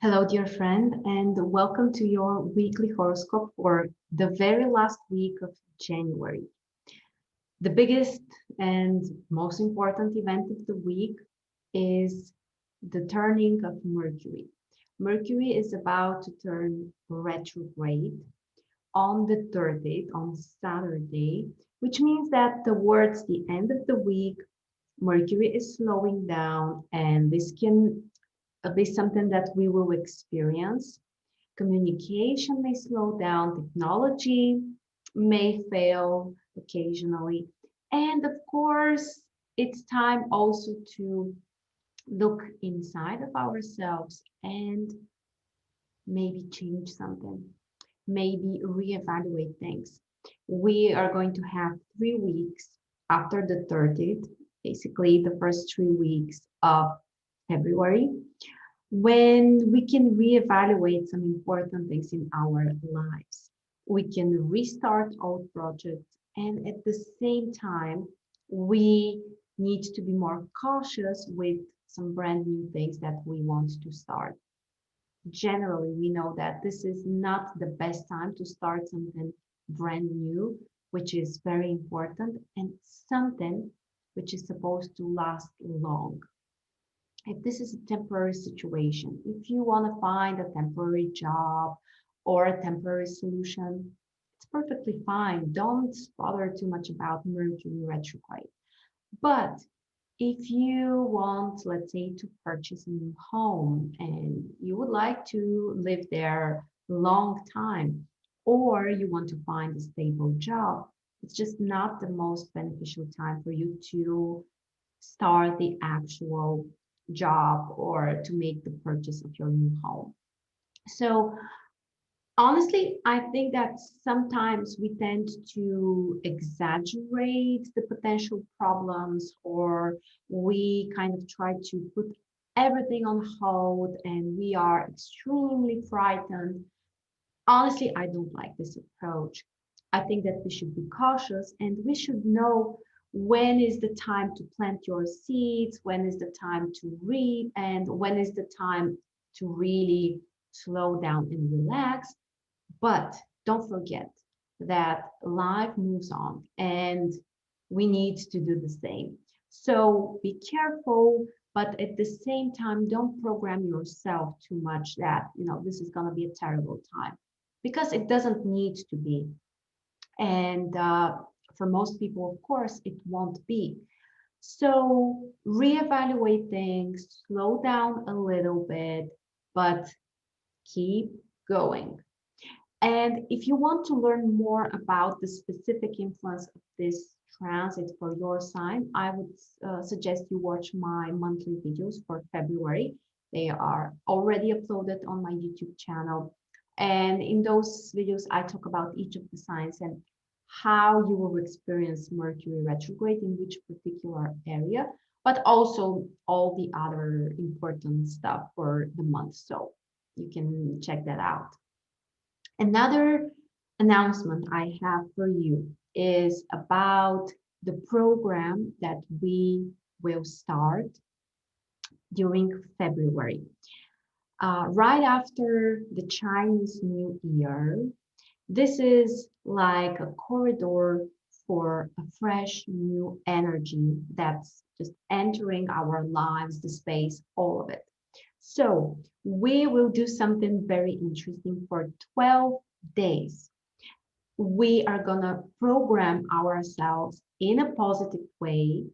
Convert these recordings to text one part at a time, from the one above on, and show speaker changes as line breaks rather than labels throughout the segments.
Hello, dear friend, and welcome to your weekly horoscope for the very last week of January. The biggest and most important event of the week is the turning of Mercury. Mercury is about to turn retrograde on the 30th, on Saturday, which means that towards the end of the week, Mercury is slowing down, and this can be something that we will experience. Communication may slow down, technology may fail occasionally. And of course, it's time also to look inside of ourselves and maybe change something, maybe reevaluate things. We are going to have 3 weeks after the 30th, basically the first 3 weeks of February, when we can reevaluate some important things in our lives. We can restart old projects, and at the same time, we need to be more cautious with some brand new things that we want to start. Generally, we know that this is not the best time to start something brand new, which is very important, and something which is supposed to last long. If this is a temporary situation, if you want to find a temporary job or a temporary solution, it's perfectly fine. Don't bother too much about Mercury retrograde. But if you want, let's say, to purchase a new home and you would like to live there a long time, or you want to find a stable job, it's just not the most beneficial time for you to start the actual job or to make the purchase of your new home. So honestly, I think that sometimes we tend to exaggerate the potential problems, or we kind of try to put everything on hold and we are extremely frightened. Honestly, I don't like this approach. I think that we should be cautious and we should know when is the time to plant your seeds, when is the time to reap, and when is the time to really slow down and relax. But don't forget that life moves on and we need to do the same. So be careful, but at the same time, don't program yourself too much that, this is going to be a terrible time because it doesn't need to be. And for most people, of course, it won't be. So reevaluate things, slow down a little bit, but keep going. And if you want to learn more about the specific influence of this transit for your sign, I would suggest you watch my monthly videos for February. They are already uploaded on my YouTube channel. And in those videos, I talk about each of the signs and how you will experience Mercury retrograde in which particular area, but also all the other important stuff for the month. So you can check that out. Another announcement I have for you is about the program that we will start during February. Right after the Chinese New Year, this is like a corridor for a fresh new energy that's just entering our lives, the space, all of it. So we will do something very interesting for 12 days. We are going to program ourselves in a positive way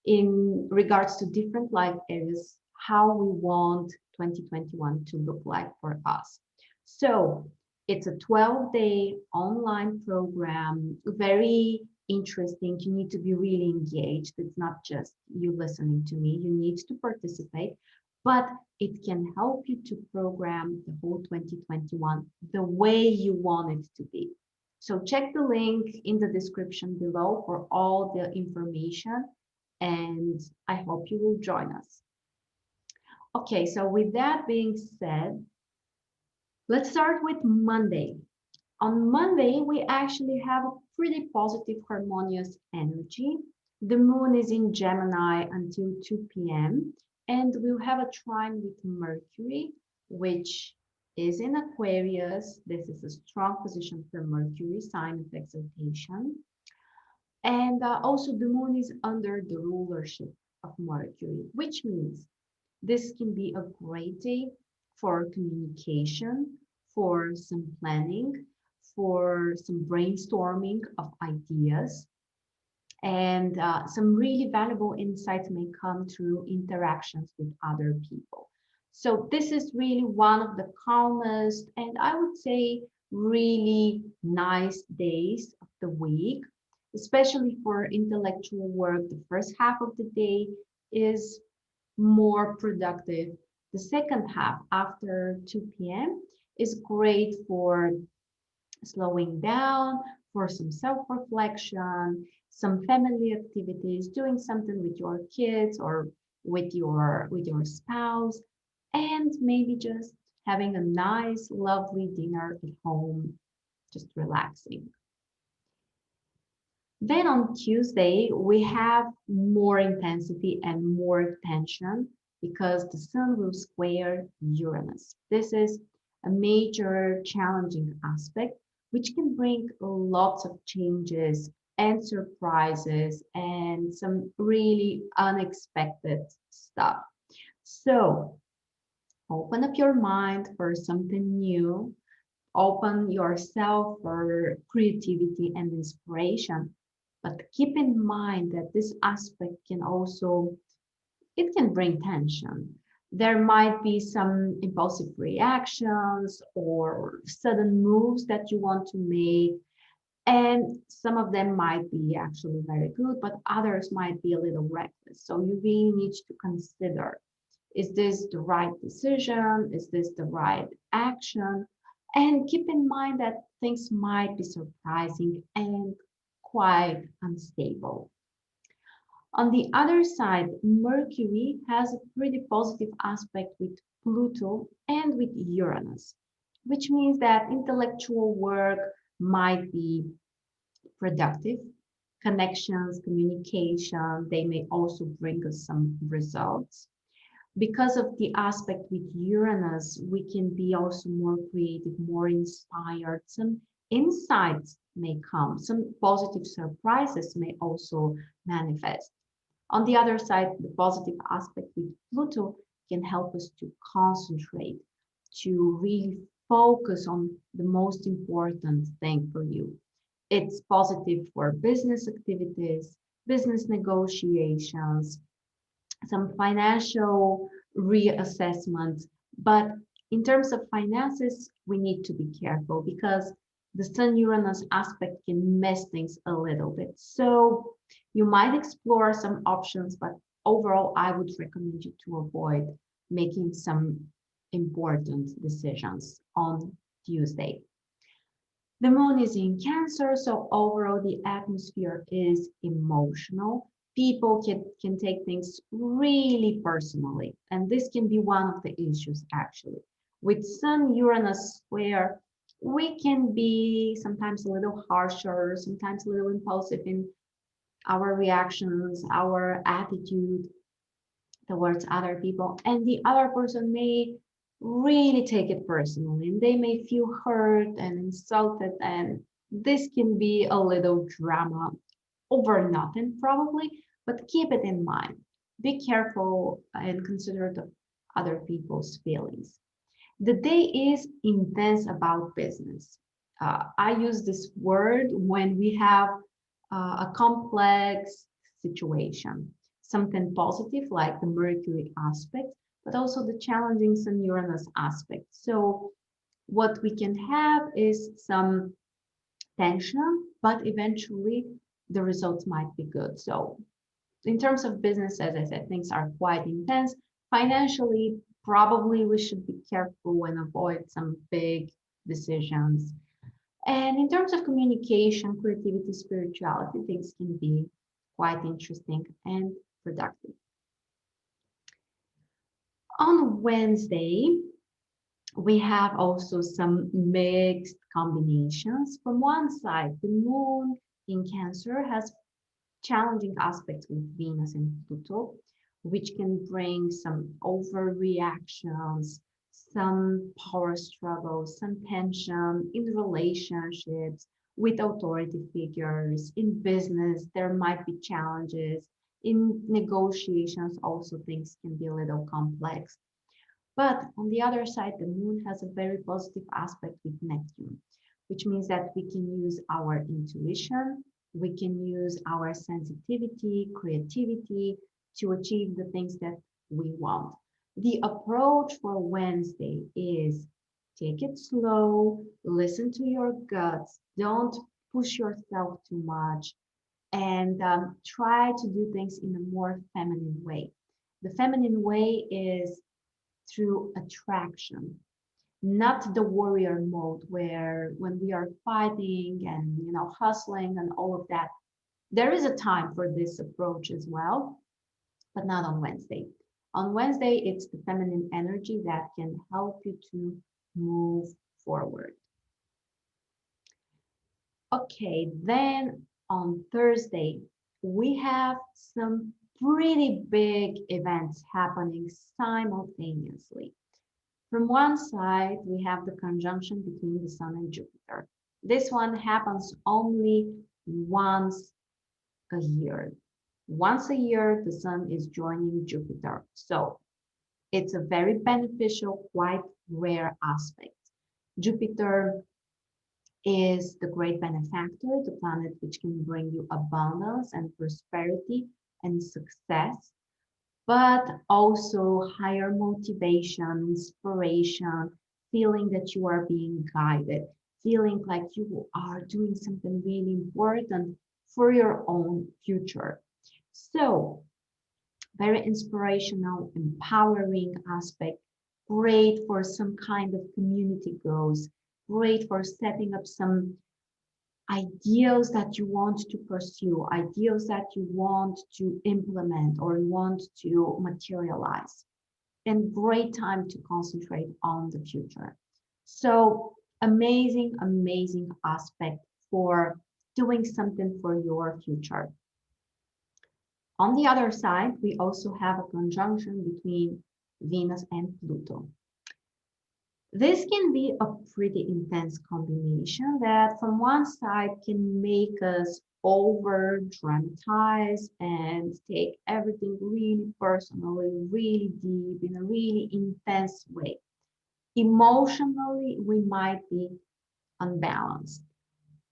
in regards to different life areas, how we want 2021 to look like for us. So it's a 12-day online program, very interesting. You need to be really engaged. It's not just you listening to me, you need to participate, but it can help you to program the whole 2021 the way you want it to be. So check the link in the description below for all the information, and I hope you will join us. Okay, so with that being said, let's start with Monday. On Monday, we actually have a pretty positive, harmonious energy. The moon is in Gemini until 2 p.m., and we'll have a trine with Mercury. which is in Aquarius. This is a strong position for Mercury, sign of exaltation. And also the moon is under the rulership of Mercury, which means this can be a great day for communication, for some planning, for some brainstorming of ideas, and some really valuable insights may come through interactions with other people. So this is really one of the calmest and I would say really nice days of the week, especially for intellectual work. The first half of the day is more productive. The second half after 2 p.m. is great for slowing down, for some self-reflection, some family activities, doing something with your kids or with your spouse, and maybe just having a nice, lovely dinner at home, just relaxing. Then on Tuesday, we have more intensity and more tension because the Sun will square Uranus. This is a major challenging aspect, which can bring lots of changes and surprises and some really unexpected stuff. So open up your mind for something new. Open yourself for creativity and inspiration, but keep in mind that this aspect can also, it can bring tension. There might be some impulsive reactions or sudden moves that you want to make, and some of them might be actually very good, but others might be a little reckless. So you really need to consider, is this the right decision? Is this the right action? And keep in mind that things might be surprising and quite unstable. On the other side, Mercury has a pretty positive aspect with Pluto and with Uranus, which means that intellectual work might be productive. Connections, communication, they may also bring us some results. Because of the aspect with Uranus, we can be also more creative, more inspired. Some insights may come, some positive surprises may also manifest. On the other side, the positive aspect with Pluto can help us to concentrate, to really focus on the most important thing for you. It's positive for business activities, business negotiations, some financial reassessment. But in terms of finances, we need to be careful because the Sun Uranus aspect can mess things a little bit. So you might explore some options, but overall, I would recommend you to avoid making some important decisions on Tuesday. The moon is in Cancer, so overall the atmosphere is emotional. People can take things really personally, and this can be one of the issues actually. With Sun Uranus square, we can be sometimes a little harsher, sometimes a little impulsive in our reactions, our attitude towards other people, and the other person may really take it personally and they may feel hurt and insulted, and this can be a little drama over nothing probably, but keep it in mind. Be careful and considerate of other people's feelings. The day is intense about business. I use this word when we have a complex situation, something positive like the Mercury aspect, but also the challenging Sun Uranus aspect. So what we can have is some tension, but eventually the results might be good. So in terms of business, as I said, things are quite intense. Financially, probably we should be careful and avoid some big decisions. And in terms of communication, creativity, spirituality, things can be quite interesting and productive. On Wednesday, we have also some mixed combinations. From one side, the moon in Cancer has challenging aspects with Venus and Pluto, which can bring some overreactions, some power struggles, some tension in relationships with authority figures. In business, there might be challenges. In negotiations, also things can be a little complex. But on the other side, the moon has a very positive aspect with Neptune, which means that we can use our intuition, we can use our sensitivity, creativity to achieve the things that we want. The approach for Wednesday is take it slow, listen to your guts, don't push yourself too much, and try to do things in a more feminine way. The feminine way is through attraction, not the warrior mode where when we are fighting and hustling and all of that. There is a time for this approach as well, but not on Wednesday. On Wednesday, it's the feminine energy that can help you to move forward. Okay, then on Thursday, we have some pretty big events happening simultaneously. From one side, we have the conjunction between the Sun and Jupiter. This one happens only once a year. Once a year, the Sun is joining Jupiter. So it's a very beneficial, quite rare aspect. Jupiter is the great benefactor, the planet which can bring you abundance and prosperity and success, but also higher motivation, inspiration, feeling that you are being guided, feeling like you are doing something really important for your own future. So, very inspirational, empowering aspect, great for some kind of community goals, great for setting up some ideals that you want to pursue, ideals that you want to implement or want to materialize, and great time to concentrate on the future. So amazing, amazing aspect for doing something for your future. On the other side, we also have a conjunction between Venus and Pluto. This can be a pretty intense combination that from one side can make us over dramatize and take everything really personally, really deep, in a really intense way. Emotionally, we might be unbalanced,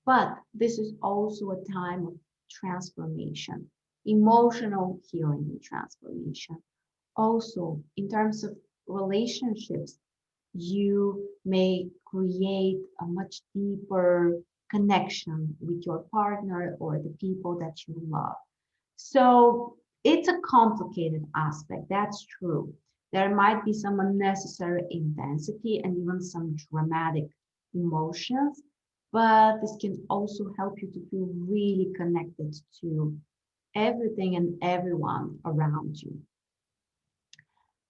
but this is also a time of transformation, emotional healing and transformation. Also, in terms of relationships, you may create a much deeper connection with your partner or the people that you love. So it's a complicated aspect, that's true. There might be some unnecessary intensity and even some dramatic emotions, but this can also help you to feel really connected to everything and everyone around you.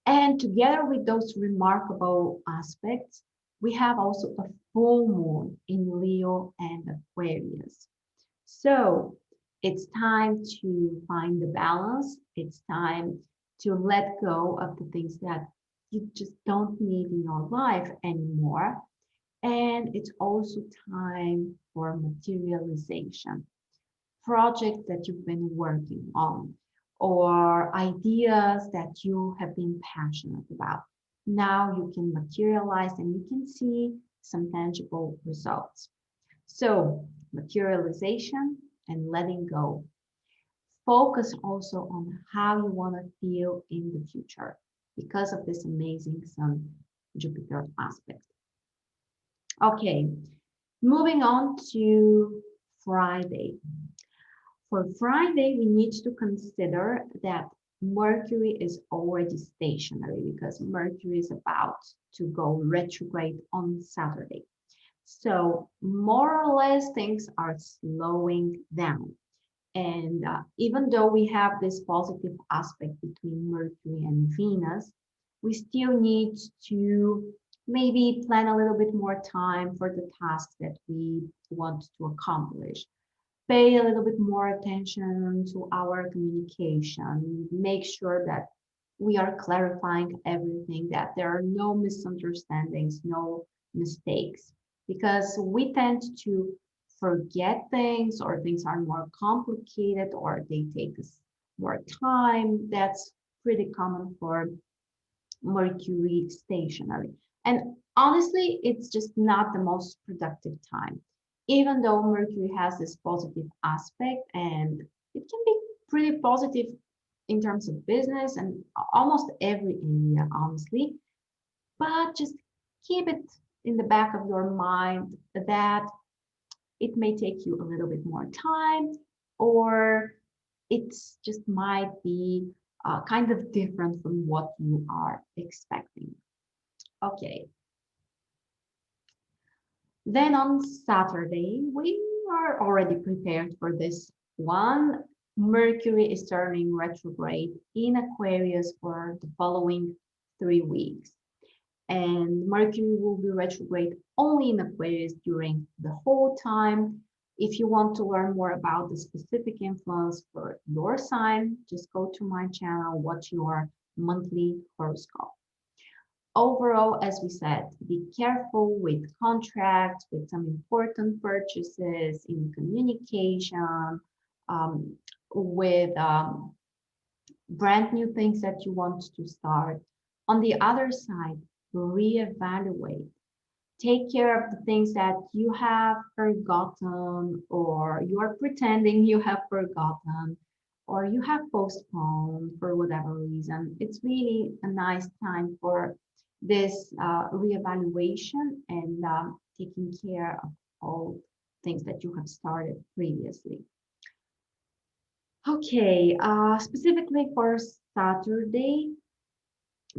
And together with those remarkable aspects, we have also a full moon in Leo and Aquarius. So it's time to find the balance. It's time to let go of the things that you just don't need in your life anymore. And it's also time for materialization. Projects that you've been working on or ideas that you have been passionate about. Now you can materialize and you can see some tangible results. So, materialization and letting go. Focus also on how you want to feel in the future because of this amazing Sun Jupiter aspect. Okay, moving on to Friday. For Friday, we need to consider that Mercury is already stationary because Mercury is about to go retrograde on Saturday. So more or less things are slowing down. And even though we have this positive aspect between Mercury and Venus, we still need to maybe plan a little bit more time for the tasks that we want to accomplish. Pay a little bit more attention to our communication. Make sure that we are clarifying everything, that there are no misunderstandings, no mistakes, because we tend to forget things, or things are more complicated, or they take us more time. That's pretty common for Mercury stationary. And honestly, it's just not the most productive time. Even though Mercury has this positive aspect, and it can be pretty positive in terms of business and almost every area, honestly, but just keep it in the back of your mind that it may take you a little bit more time, or it's just might be kind of different from what you are expecting. Okay, then on Saturday, we are already prepared for this one. Mercury is turning retrograde in Aquarius for the following 3 weeks. And Mercury will be retrograde only in Aquarius during the whole time. If you want to learn more about the specific influence for your sign, just go to my channel, watch your monthly horoscope. Overall, as we said, be careful with contracts, with some important purchases in communication, um, with brand new things that you want to start. On the other side, reevaluate. Take care of the things that you have forgotten, or you are pretending you have forgotten, or you have postponed for whatever reason. It's really a nice time for this reevaluation and taking care of all things that you have started previously. Okay, specifically for Saturday,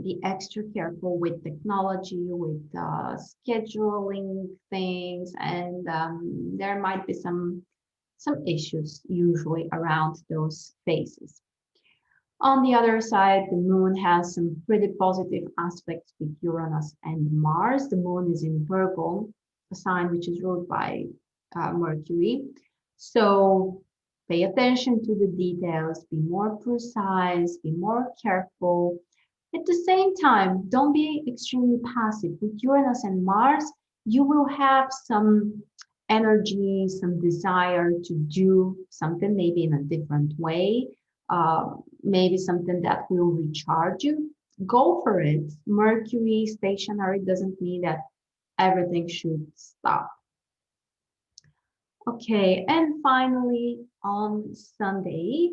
be extra careful with technology, with scheduling things, and there might be some issues usually around those phases. On the other side, the moon has some pretty positive aspects with Uranus and Mars. The moon is in Virgo, a sign which is ruled by Mercury. So pay attention to the details, be more precise, be more careful. At the same time, don't be extremely passive. With Uranus and Mars, you will have some energy, some desire to do something maybe in a different way, maybe something that will recharge you. Go for it. Mercury stationary doesn't mean that everything should stop. Okay, and finally on Sunday,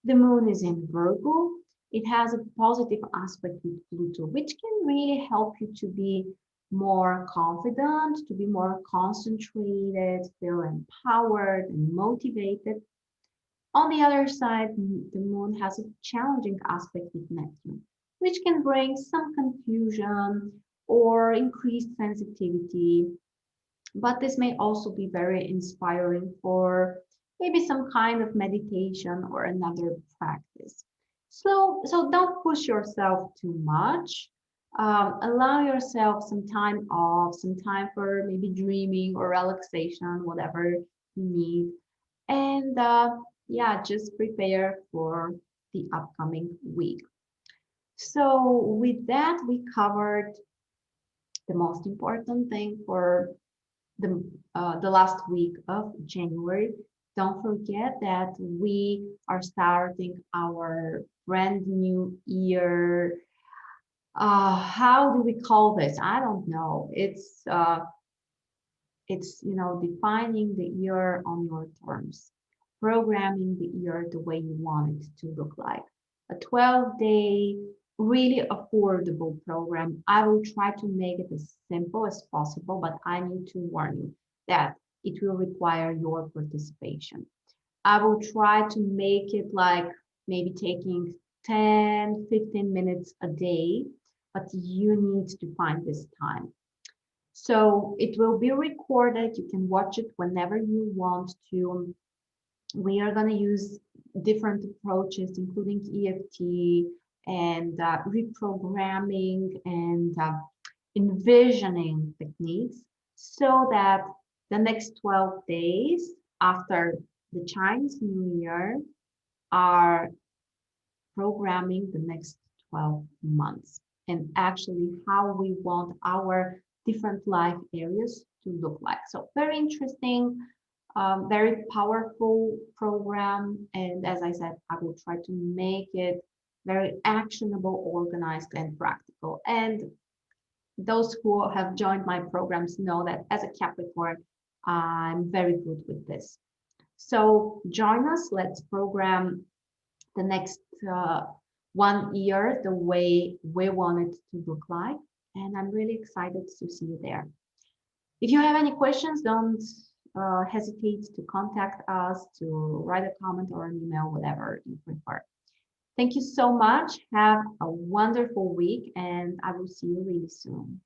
the moon is in Virgo. It has a positive aspect with Pluto, which can really help you to be more confident, to be more concentrated, feel empowered and motivated. On the other side, the moon has a challenging aspect with Neptune, which can bring some confusion or increased sensitivity. But this may also be very inspiring for maybe some kind of meditation or another practice. So don't push yourself too much. Allow yourself some time off, some time for maybe dreaming or relaxation, whatever you need. And yeah, just prepare for the upcoming week. So with that, we covered the most important thing for the last week of January. Don't forget that we are starting our brand new year. How do we call this? I don't know. It's defining the year on your terms, programming the year the way you want it to look like. A 12-day, really affordable program. I will try to make it as simple as possible, but I need to warn you that it will require your participation. I will try to make it like maybe taking 10, 15 minutes a day, but you need to find this time. So it will be recorded. You can watch it whenever you want to. We are going to use different approaches, including EFT and reprogramming and envisioning techniques, so that the next 12 days after the Chinese New Year are programming the next 12 months, and actually how we want our different life areas to look like. So very interesting, very powerful program. And as I said, I will try to make it very actionable, organized, and practical. And those who have joined my programs know that as a Capricorn, I'm very good with this. So join us. Let's program the next 1 year the way we want it to look like. And I'm really excited to see you there. If you have any questions, don't hesitate to contact us, to write a comment or an email, whatever you prefer. Thank you so much. Have a wonderful week, and I will see you really soon.